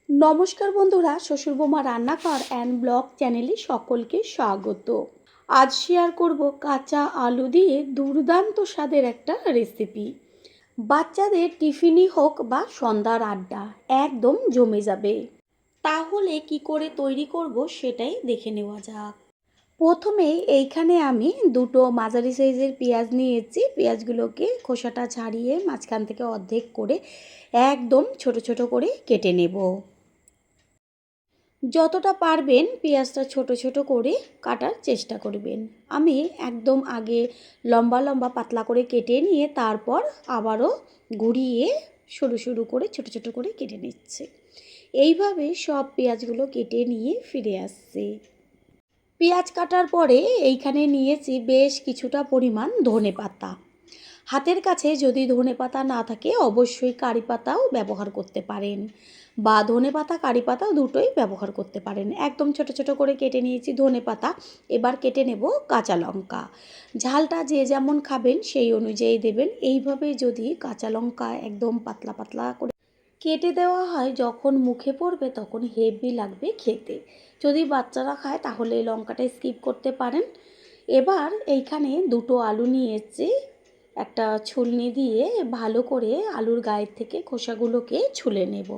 নমস্কার বন্ধুরা, শ্বশুরবৌমা রান্নাঘর অ্যান্ড ব্লগ চ্যানেলে সকলকে স্বাগত। আজ শেয়ার করব কাঁচা আলু দিয়ে দুর্দান্ত স্বাদের একটা রেসিপি। বাচ্চাদের টিফিনই হোক বা সন্ধ্যার আড্ডা একদম জমে যাবে। তাহলে কি করে তৈরি করব সেটাই দেখে নেওয়া যাক। প্রথমেই এইখানে আমি দুটো মাঝারি সাইজের পেঁয়াজ নিয়েছি। পেঁয়াজগুলোকে খোসাটা ছাড়িয়ে মাঝখান থেকে অর্ধেক করে একদম ছোট ছোট করে কেটে নেব। যতটা পারবেন পেঁয়াজটা ছোট ছোট করে কাটার চেষ্টা করবেন। আমি একদম আগে লম্বা লম্বা পাতলা করে কেটে নিয়ে তারপর আবারও ঘুরিয়ে সরু সরু করে ছোট ছোট করে কেটে নিচ্ছি। এইভাবে সব পেঁয়াজগুলো কেটে নিয়ে ফিরে আসছে। পেঁয়াজ কাটার পরে এইখানে নিয়েছি বেশ কিছুটা পরিমাণ ধনেপাতা। হাতের কাছে যদি ধনেপাতা না থাকে অবশ্যই কারি পাতাও ব্যবহার করতে পারেন, বা ধনেপাতা কারি পাতাও দুটোই ব্যবহার করতে পারেন। একদম ছোট ছোট করে কেটে নিয়েছি ধনেপাতা। এবার কেটে নেব কাঁচা লঙ্কা। ঝালটা যে যেমন খাবেন সেই অনুযায়ী দেবেন। এইভাবে যদি কাঁচা লঙ্কা একদম পাতলা পাতলা করে কেটে দেওয়া হয়, যখন মুখে পড়বে তখন হেভি লাগবে খেতে। যদি বাচ্চারা খায় তাহলে লঙ্কাটা স্কিপ করতে পারেন। এবার এইখানে দুটো আলু নিয়েছি। একটা ছুলনি দিয়ে ভালো করে আলুর গায়ের থেকে খোসাগুলোকে ছুলে নেব।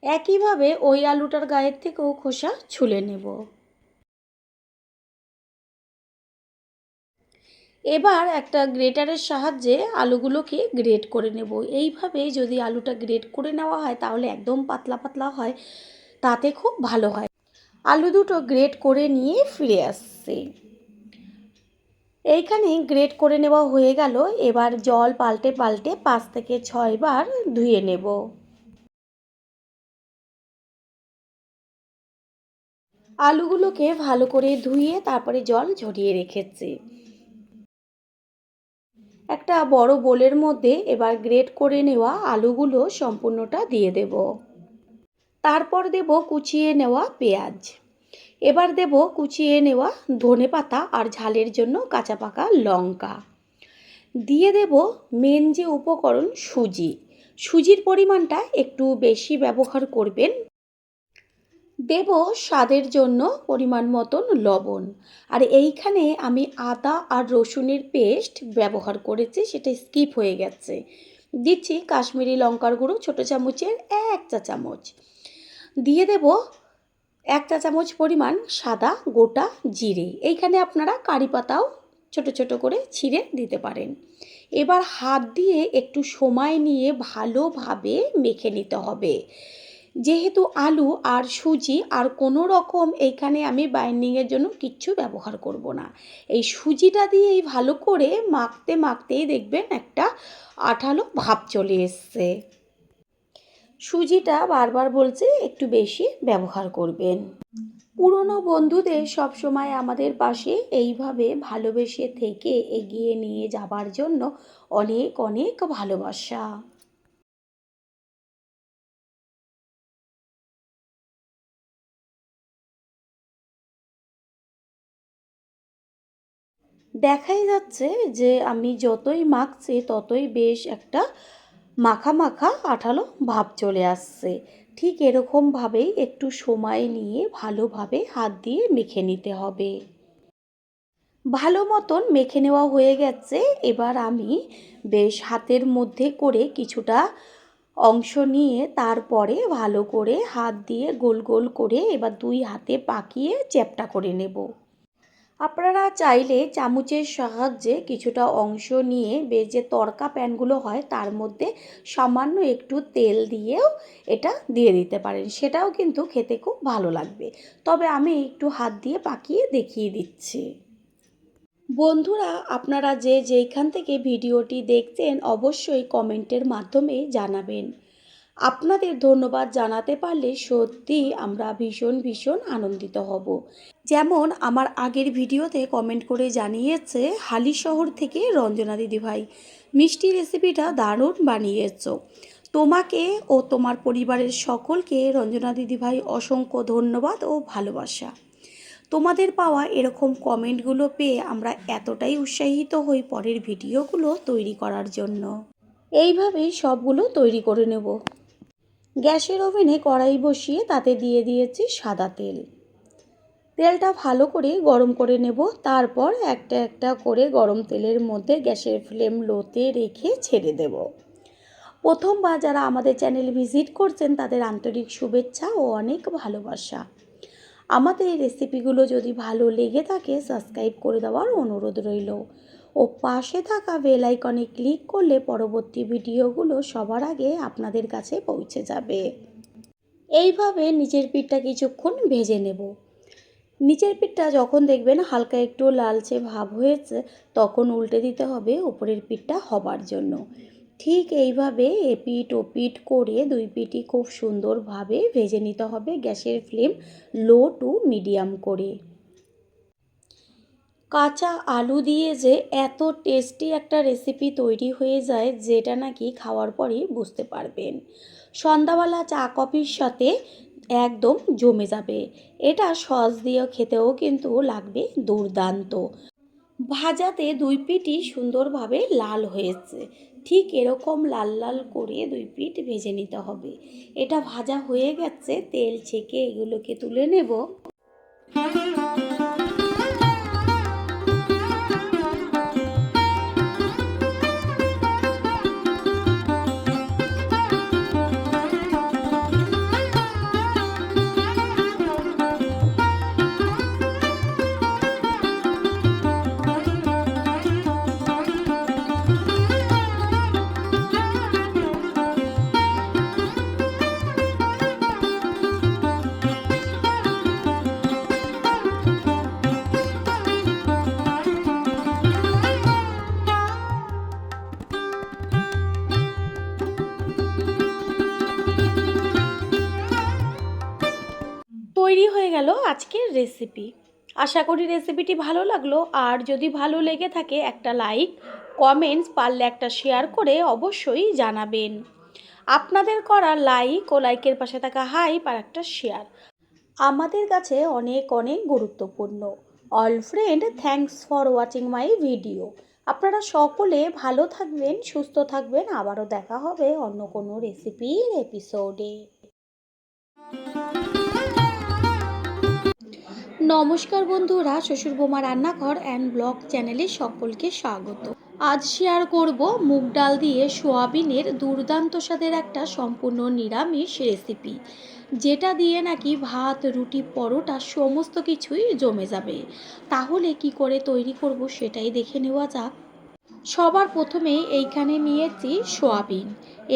একইভাবে ওই আলুটার গায়ের থেকেও খোসা ছুলে নেব। এবার একটা গ্রেটারের সাহায্যে আলুগুলোকে গ্রেট করে নেব। এইভাবে যদি আলুটা গ্রেট করে নেওয়া হয় তাহলে একদম পাতলা পাতলা হয়, তাতে খুব ভালো হয়। আলু দুটো গ্রেট করে নিয়ে ফিরে আসছে। এইখানে গ্রেট করে নেওয়া হয়ে গেল। এবার জল পাল্টে পাল্টে 5 থেকে 6 বার ধুয়ে নেব। আলুগুলোকে ভালো করে ধুয়ে তারপরে জল ঝরিয়ে রেখেছি। একটা বড় বোলের মধ্যে এবার গ্রেট করে নেওয়া আলুগুলো সম্পূর্ণটা দিয়ে দেব। তারপর দেব কুচিয়ে নেওয়া পেঁয়াজ। এবার দেব কুচিয়ে নেওয়া ধনেপাতা আর ঝালের জন্য কাঁচা পাকা লঙ্কা। দিয়ে দেব মেন যে উপকরণ সুজি। সুজির পরিমাণটা একটু বেশি ব্যবহার করবেন। দেব স্বাদের জন্য পরিমাণ মতন লবণ। আর এইখানে আমি আদা আর রসুনের পেস্ট ব্যবহার করেছি, সেটা স্কিপ হয়ে গেছে। দিচ্ছি কাশ্মীরি লঙ্কার গুঁড়ো ছোটো চামচের 1 চা চামচ। দিয়ে দেব 1 চা চামচ পরিমাণ সাদা গোটা জিরে। এইখানে আপনারা কারি পাতাও ছোট ছোট করে ছিঁড়ে দিতে পারেন। এবার হাত দিয়ে একটু সময় নিয়ে ভালোভাবে মেখে নিতে হবে। যেহেতু আলু আর সুজি আর কোনো রকম এইখানে আমি বাইন্ডিংয়ের জন্য কিচ্ছু ব্যবহার করব না। এই সুজিটা দিয়েই ভালো করে মাখতে মাখতেই দেখবেন একটা আঠালো ভাব চলে এসছে। সুজিটা বারবার বলছি একটু বেশি ব্যবহার করবেন। পুরনো বন্ধুদের সবসময় আমাদের পাশে এইভাবে ভালোবেসে থেকে এগিয়ে নিয়ে যাবার জন্য অনেক অনেক ভালোবাসা। দেখাই যাচ্ছে যে আমি যতই মাখছি ততই বেশ একটা মাখা মাখা আঠালো ভাব চলে আসছে। ঠিক এরকমভাবেই একটু সময় নিয়ে ভালোভাবে হাত দিয়ে মেখে নিতে হবে। ভালো মতন মেখে নেওয়া হয়ে গেছে। এবার আমি বেশ হাতের মধ্যে করে কিছুটা অংশ নিয়ে তারপরে ভালো করে হাত দিয়ে গোল গোল করে এবার 2 হাতে পাকিয়ে চ্যাপ্টা করে নেব। আপনারা চাইলে চামচের সাহায্যে কিছুটা অংশ নিয়ে বেশ যে তড়কা প্যানগুলো হয় তার মধ্যে সামান্য একটু তেল দিয়েও এটা দিয়ে দিতে পারেন, সেটাও কিন্তু খেতে খুব ভালো লাগবে। তবে আমি একটু হাত দিয়ে পাকিয়ে দেখিয়ে দিচ্ছি। বন্ধুরা, আপনারা যে যেইখান থেকে ভিডিওটি দেখছেন অবশ্যই কমেন্টের মাধ্যমে জানাবেন। আপনাদের ধন্যবাদ জানাতে পারলে সত্যি আমরা ভীষণ ভীষণ আনন্দিত হব। যেমন আমার আগের ভিডিওতে কমেন্ট করে জানিয়েছে হালিশহর থেকে রঞ্জনা দিদিভাই, মিষ্টি রেসিপিটা দারুণ বানিয়েছো। তোমাকে ও তোমার পরিবারের সকলকে রঞ্জনা দিদিভাই অসংখ্য ধন্যবাদ ও ভালোবাসা। তোমাদের পাওয়া এরকম কমেন্টগুলো পেয়ে আমরা এতটাই উৎসাহিত হই পরের ভিডিওগুলো তৈরি করার জন্য। এইভাবেই সবগুলো তৈরি করে নেব। গ্যাসের ওভেনে কড়াই বসিয়ে তাতে দিয়ে দিয়েছি সাদা তেল। তেলটা ভালো করে গরম করে নেব। তারপর একটা একটা করে গরম তেলের মধ্যে গ্যাসের ফ্লেম লোতে রেখে ছেড়ে দেব। প্রথমবার যারা আমাদের চ্যানেল ভিজিট করছেন তাদের আন্তরিক শুভেচ্ছা ও অনেক ভালোবাসা। আমাদের এই রেসিপিগুলো যদি ভালো লেগে থাকে সাবস্ক্রাইব করে দেওয়ার অনুরোধ রইল ও পাশে থাকা বেল আইকনে ক্লিক করলে পরবর্তী ভিডিওগুলো সবার আগে আপনাদের কাছে পৌঁছে যাবে। এইভাবে নিচের পিঠটা কিছুক্ষণ ভেজে নেব। নিচের পিঠটা যখন দেখবেন হালকা একটু লালচে ভাব হয়েছে তখন উল্টে দিতে হবে উপরের পিঠটা হবার জন্য। ঠিক এইভাবে এপিঠ ওপিঠ করে দুই পিঠই খুব সুন্দরভাবে ভেজে নিতে হবে গ্যাসের ফ্লেম লো টু মিডিয়াম করে। কাঁচা আলু দিয়ে যে এত টেস্টি একটা রেসিপি তৈরি হয়ে যায় যেটা নাকি খাওয়ার পরেই বুঝতে পারবেন। সন্ধ্যাবেলা চা কফির সাথে একদম জমে যাবে। এটা সস দিয়েও খেতেও কিন্তু লাগবে দুর্দান্ত। ভাজাতে দুই পিঠই সুন্দরভাবে লাল হয়েছে। ঠিক এরকম লাল লাল করে দুই পিঠ ভেজে নিতে হবে। এটা ভাজা হয়ে গেছে, তেল ছেঁকে এগুলোকে তুলে নেব। তৈরি হয়ে গেল আজকের রেসিপি। আশা করি রেসিপিটি ভালো লাগলো। আর যদি ভালো লেগে থাকে একটা লাইক, কমেন্টস, পারলে একটা শেয়ার করে অবশ্যই জানাবেন। আপনাদের করা লাইক ও লাইকের পাশে থাকা হাইপ আর একটা শেয়ার আমাদের কাছে অনেক অনেক গুরুত্বপূর্ণ। All friend, thanks for watching my video. আপনারা সকলে ভালো থাকবেন, সুস্থ থাকবেন। আবারও দেখা হবে অন্য কোনো রেসিপির এপিসোডে। নমস্কার বন্ধুরা, শ্বশুর বোমা রান্নাঘর অ্যান্ড ব্লগ চ্যানেলে সকলকে স্বাগত। আজ শেয়ার করব মুগ ডাল দিয়ে সোয়াবিনের দুর্দান্ত স্বাদের একটা সম্পূর্ণ নিরামিষ রেসিপি, যেটা দিয়ে নাকি ভাত, রুটি, পরোটা সমস্ত কিছুই জমে যাবে। তাহলে কি করে তৈরি করব সেটাই দেখে নেওয়া যাক। সবার প্রথমে এইখানে নিয়েছি সোয়াবিন।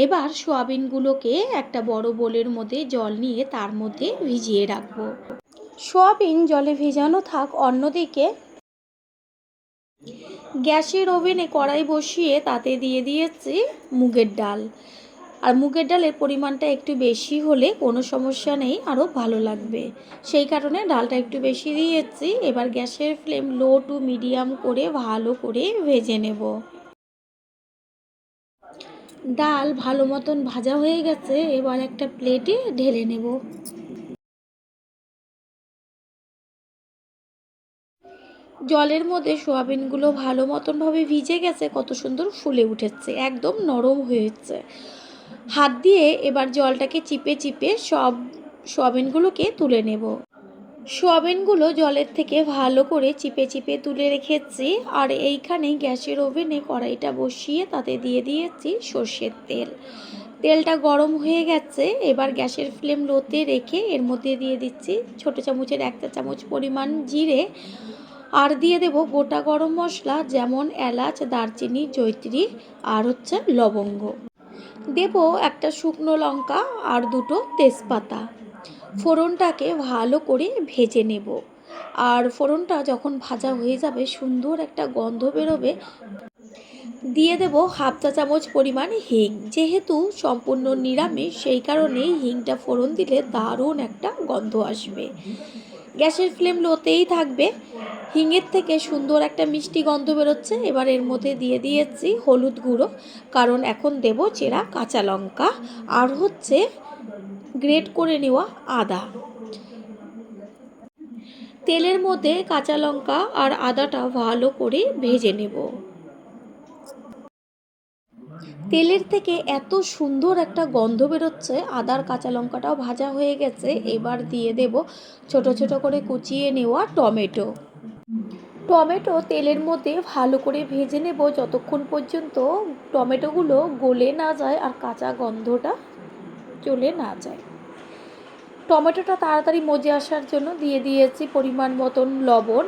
এবার সোয়াবিনগুলোকে একটা বড় বোলের মধ্যে জল নিয়ে তার মধ্যে ভিজিয়ে রাখবো। সোয়াবিন জলে ভেজানো থাক। অন্যদিকে গ্যাসের ওভেনে কড়াই বসিয়ে তাতে দিয়ে দিয়েছি মুগের ডাল। আর মুগের ডালের পরিমাণটা একটু বেশি হলে কোনো সমস্যা নেই, আরও ভালো লাগবে। সেই কারণে ডালটা একটু বেশি দিয়েছি। এবার গ্যাসের ফ্লেম লো টু মিডিয়াম করে ভালো করে ভেজে নেব। ডাল ভালো মতন ভাজা হয়ে গেছে, এবার একটা প্লেটে ঢেলে নেব। জলের মধ্যে সোয়াবিনগুলো ভালো মতনভাবে ভিজে গেছে, কত সুন্দর ফুলে উঠেছে, একদম নরম হয়েছে। হাত দিয়ে এবার জলটাকে চিপে চিপে সব সোয়াবিনগুলোকে তুলে নেব। সোয়াবিনগুলো জলের থেকে ভালো করে চিপে চিপে তুলে রেখেছি। আর এইখানে গ্যাসের ওভেনে কড়াইটা বসিয়ে তাতে দিয়ে দিয়েছি সর্ষের তেল। তেলটা গরম হয়ে গেছে। এবার গ্যাসের ফ্লেম লোতে রেখে এর মধ্যে দিয়ে দিচ্ছি ছোটো চামচের 1 চামচ পরিমাণ জিরে। আর দিয়ে দেব গোটা গরম মশলা, যেমন এলাচ, দারচিনি, জয়িত্রী আর হচ্ছে লবঙ্গ। দেব একটা শুকনো লঙ্কা আর 2টো তেজপাতা। ফোড়নটাকে ভালো করে ভেজে নেব। আর ফোড়নটা যখন ভাজা হয়ে যাবে, সুন্দর একটা গন্ধ বেরোবে, দিয়ে দেব 1/2 চা চামচ পরিমাণ হিং। যেহেতু সম্পূর্ণ নিরামিষ, সেই কারণেই হিংটা ফোড়ন দিলে দারুণ একটা গন্ধ আসবে। গ্যাসের ফ্লেম লোতেই থাকবে। হিঙের থেকে সুন্দর একটা মিষ্টি গন্ধ বেরোচ্ছে। এবার এর মধ্যে দিয়ে দিয়েছি হলুদ গুঁড়ো, কারণ এখন দেব চেরা কাঁচা লঙ্কা আর হচ্ছে গ্রেট করে নেওয়া আদা। তেলের মধ্যে কাঁচা লঙ্কা আর আদাটা ভালো করে ভেজে নেব। তেলের থেকে এত সুন্দর একটা গন্ধ বেরোচ্ছে। আদার কাঁচা লঙ্কাটাও ভাজা হয়ে গেছে। এবার দিয়ে দেব ছোট ছোট করে কুচিয়ে নেওয়া টমেটো। টমেটো তেলের মধ্যে ভালো করে ভেজে নেব যতক্ষণ পর্যন্ত টমেটোগুলো গলে না যায় আর কাঁচা গন্ধটা চলে না যায়। টমেটোটা তাড়াতাড়ি মজে আসার জন্য দিয়ে দিয়েছি পরিমাণ মতন লবণ,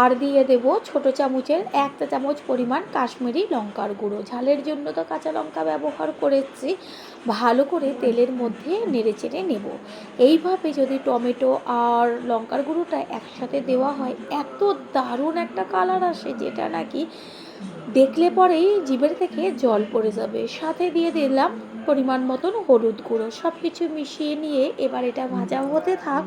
আর দিয়ে দেব ছোট চামচের 1 চা চামচ পরিমাণ কাশ্মীরি লঙ্কার গুঁড়ো। ঝালের জন্য তো কাঁচা লঙ্কা ব্যবহার করেছি। ভালো করে তেলের মধ্যে নেড়েচেড়ে নেব। এইভাবে যদি টমেটো আর লঙ্কার গুঁড়োটা একসাথে দেওয়া হয় এত দারুণ একটা কালার আসে, যেটা নাকি দেখলে পরেই জিভের থেকে জল পড়ে যাবে। সাথে দিয়ে দিলাম পরিমাণ মতন হলুদ গুঁড়ো। সব কিছু মিশিয়ে নিয়ে এবার এটা ভাজা হতে থাক।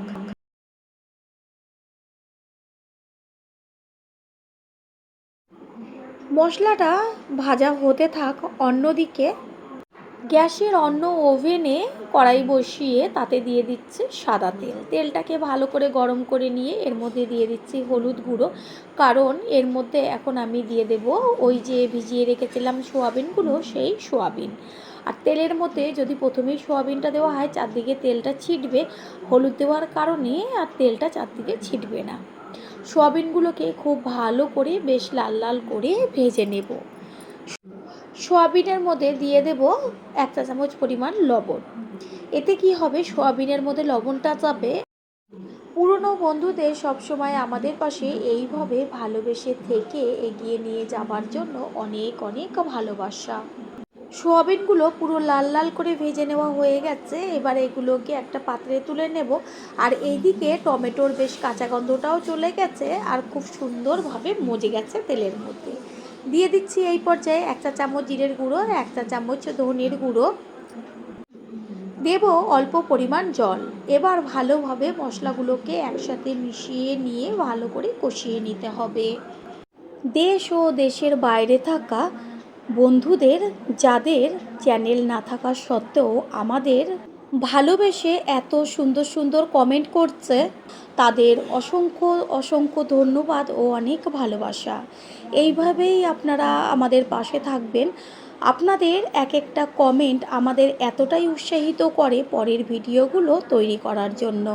মশলাটা ভাজা হতে থাক, অন্যদিকে গ্যাসের অন্য ওভেনে কড়াই বসিয়ে তাতে দিয়ে দিচ্ছি সাদা তেল। তেলটাকে ভালো করে গরম করে নিয়ে এর মধ্যে দিয়ে দিচ্ছি হলুদ গুঁড়ো, কারণ এর মধ্যে এখন আমি দিয়ে দেব ওই যে ভিজিয়ে রেখেছিলাম সোয়াবিনগুলো, সেই সোয়াবিন। আর তেলের মধ্যে যদি প্রথমেই সোয়াবিনটা দেওয়া হয় চারদিকে তেলটা ছিটবে, হলুদ দেওয়ার কারণে আর তেলটা চারদিকে ছিটবে না। সোয়াবিনগুলোকে খুব ভালো করে বেশ লাল লাল করে ভেজে নেব। সোয়াবিনের মধ্যে দিয়ে দেব 1 চা চামচ পরিমাণ লবণ। এতে কি হবে, সোয়াবিনের মধ্যে লবণটা যাবে। পুরনো বন্ধুদের সবসময় আমাদের পাশে এইভাবে ভালোবেসে থেকে এগিয়ে নিয়ে যাবার জন্য অনেক অনেক ভালোবাসা। সোয়াবিনগুলো পুরো লাল লাল করে ভেজে নেওয়া হয়ে গেছে। এবার এগুলোকে একটা পাত্রে তুলে নেব। আর এইদিকে টমেটোর বেশ কাঁচা গন্ধটাও চলে গেছে আর খুব সুন্দরভাবে মজে গেছে তেলের মধ্যে। দিয়ে দিচ্ছি এই পর্যায়ে 1 চা চামচ জিরের গুঁড়ো, 1 চা চামচ ধনের গুঁড়ো, দেব অল্প পরিমাণ জল। এবার ভালোভাবে মশলাগুলোকে একসাথে মিশিয়ে নিয়ে ভালো করে কষিয়ে নিতে হবে। দেশ ও দেশের বাইরে থাকা বন্ধুদের, যাদের চ্যানেল না থাকা সত্ত্বেও আমাদের ভালোবেসে এত সুন্দর সুন্দর কমেন্ট করছে, তাদের অসংখ্য অসংখ্য ধন্যবাদ ও অনেক ভালোবাসা। এইভাবেই আপনারা আমাদের পাশে থাকবেন। আপনাদের এক একটা কমেন্ট আমাদের এতটাই উৎসাহিত করে পরের ভিডিওগুলো তৈরি করার জন্য।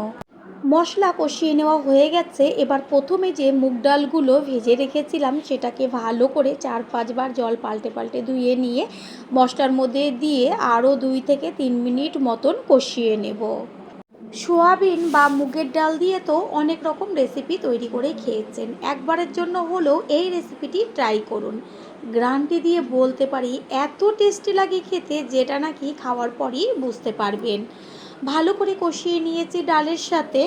মশলা কষিয়ে নেওয়া হয়ে গেছে। এবার প্রথমে যে মুগ ডালগুলো ভেজে রেখেছিলাম সেটাকে ভালো করে 4-5 বার জল পাল্টে পাল্টে ধুয়ে নিয়ে মশলার মধ্যে দিয়ে আরও 2 থেকে 3 মিনিট মতন কষিয়ে নেব। সোয়াবিন বা মুগের ডাল দিয়ে তো অনেক রকম রেসিপি তৈরি করে খেয়েছেন, একবারের জন্য হলেও এই রেসিপিটি ট্রাই করুন। গ্যারান্টি দিয়ে বলতে পারি এত টেস্টি লাগে খেতে, যেটা নাকি খাওয়ার পরই বুঝতে পারবেন। ভালো করে কষিয়ে নিয়েছি ডালের সাথে।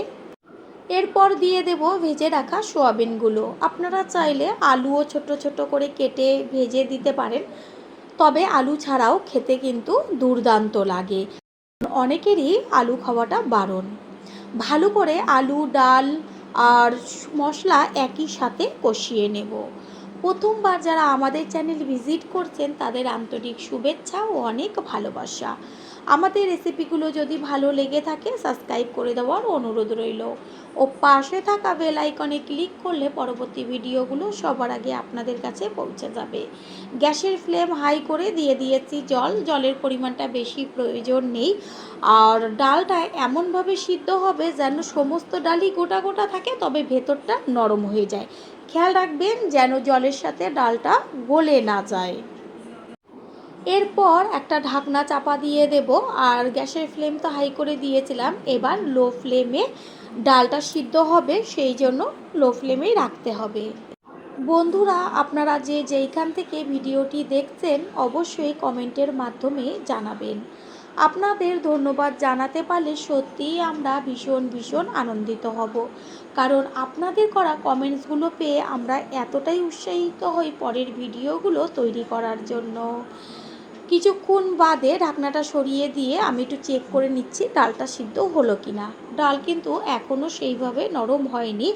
এরপর দিয়ে দেব ভেজে রাখা সোয়াবিনগুলো। আপনারা চাইলে আলুও ছোট ছোট করে কেটে ভেজে দিতে পারেন, তবে আলু ছাড়াও খেতে কিন্তু দুর্দান্ত লাগে। অনেকেরই আলু খাওয়াটা বারণ। ভালো করে আলু, ডাল আর মশলা একই সাথে কষিয়ে নেব। প্রথমবার যারা আমাদের চ্যানেল ভিজিট করছেন তাদের আন্তরিক শুভেচ্ছা ও অনেক ভালোবাসা। আমাদের রেসিপিগুলো যদি ভালো লেগে থাকে সাবস্ক্রাইব করে দেওয়ার অনুরোধ রইল ও পাশে থাকা বেল আইকনে ক্লিক করলে পরবর্তী ভিডিওগুলো সবার আগে আপনাদের কাছে পৌঁছে যাবে। গ্যাসের ফ্লেম হাই করে দিয়ে দিয়েছি জল। জলের পরিমাণটা বেশি প্রয়োজন নেই। আর ডালটা এমনভাবে সিদ্ধ হবে যেন সমস্ত ডালই গোটা গোটা থাকে, তবে ভেতরটা নরম হয়ে যায়। খেয়াল রাখবেন যেন জলের সাথে ডালটা গলে না যায়। এরপর একটা ঢাকনা চাপা দিয়ে দেব। আর গ্যাসের ফ্লেম তো হাই করে দিয়েছিলাম, এবার লো ফ্লেমে ডালটা সিদ্ধ হবে, সেই জন্য লো ফ্লেমেই রাখতে হবে। বন্ধুরা, আপনারা যে যেইখান থেকে ভিডিওটি দেখছেন অবশ্যই কমেন্টের মাধ্যমে জানাবেন। আপনাদের ধন্যবাদ জানাতে পারলে সত্যিই আমরা ভীষণ ভীষণ আনন্দিত হব, কারণ আপনাদের করা কমেন্টসগুলো পেয়ে আমরা এতটাই উৎসাহিত হই পরের ভিডিওগুলো তৈরি করার জন্য। কিছুক্ষণ বাদে ঢাকনাটা সরিয়ে দিয়ে আমি একটু চেক করে নিচ্ছি ডালটা সিদ্ধ হলো কিনা। ডাল কিন্তু এখনও সেইভাবে নরম হয়নি।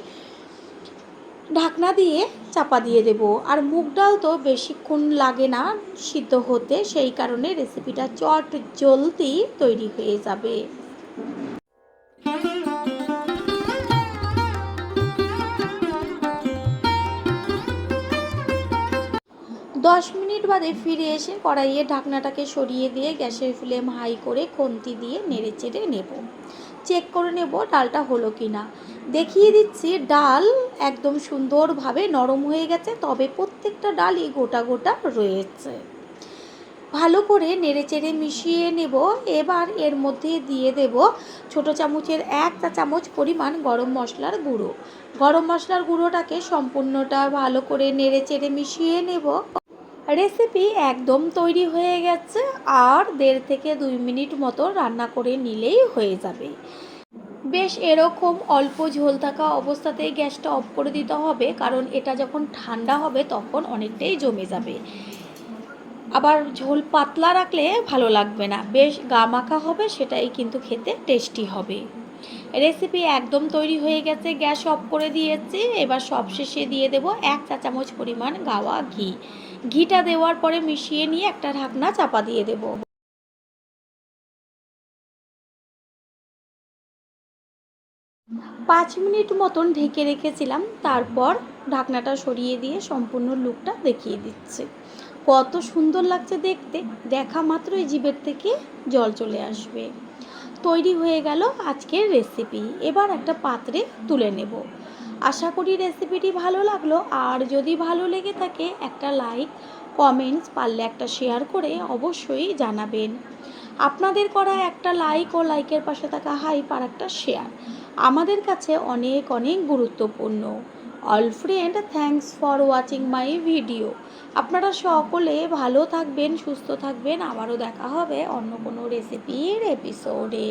ঢাকনা দিয়ে চাপা দিয়ে দেব। আর মুগ ডাল তো বেশিক্ষণ লাগে না সিদ্ধ হতে, সেই কারণে রেসিপিটা চট জলদি তৈরি হয়ে যাবে। 10 মিনিট বাদে ফিরে এসে কড়াইয়ের ঢাকনাটাকে সরিয়ে দিয়ে গ্যাসের ফ্লেম হাই করে খুন্তি দিয়ে নেড়ে চেড়ে নেব। চেক করে নেব ডালটা হলো কি না। দেখিয়ে দিচ্ছি ডাল একদম সুন্দরভাবে নরম হয়ে গেছে, তবে প্রত্যেকটা ডালই গোটা গোটা রয়েছে। ভালো করে নেড়েচেড়ে মিশিয়ে নেব। এবার এর মধ্যে দিয়ে দেব ছোটো চামচের 1 চা চামচ পরিমাণ গরম মশলার গুঁড়ো। গরম মশলার গুঁড়োটাকে সম্পূর্ণটা ভালো করে নেড়েচেড়ে মিশিয়ে নেব। রেসিপি একদম তৈরি হয়ে গেছে, আর 1.5 থেকে 2 মিনিট মতো রান্না করে নিলেই হয়ে যাবে। বেশ এরকম অল্প ঝোল থাকা অবস্থাতেই গ্যাসটা অফ করে দিতে হবে, কারণ এটা যখন ঠান্ডা হবে তখন অনেকটাই জমে যাবে। আবার ঝোল পাতলা রাখলে ভালো লাগবে না, বেশ গামাখা হবে, সেটাই কিন্তু খেতে টেস্টি হবে। রেসিপি একদম তৈরি হয়ে গেছে, গ্যাস অফ করে দিয়েছি। এবার সবশেষে দিয়ে দেব 1 চা চামচ পরিমাণ গাওয়া ঘি। ঘিটা দেওয়ার পরে মিশিয়ে নিয়ে একটা ঢাকনা চাপা দিয়ে দেব। 5 মিনিট মতন ঢেকে রেখেছিলাম, তারপর ঢাকনাটা সরিয়ে দিয়ে সম্পূর্ণ লুকটা দেখিয়ে দিচ্ছি। কত সুন্দর লাগছে দেখতে, দেখা মাত্রই জিভের থেকে জল চলে আসবে। তৈরি হয়ে গেল আজকের রেসিপি। এবার একটা পাত্রে তুলে নেব। আশা করি রেসিপিটি ভালো লাগলো, আর যদি ভালো লেগে থাকে একটা লাইক, কমেন্টস, পারলে একটা শেয়ার করে অবশ্যই জানাবেন। আপনাদের করা একটা লাইক ও লাইকের পাশে থাকা হাইপ আর একটা শেয়ার আমাদের কাছে অনেক অনেক গুরুত্বপূর্ণ। All friend, thanks for watching my video. আপনারা সকলে ভালো থাকবেন, সুস্থ থাকবেন। আবারও দেখা হবে অন্য কোনো রেসিপির এপিসোডে।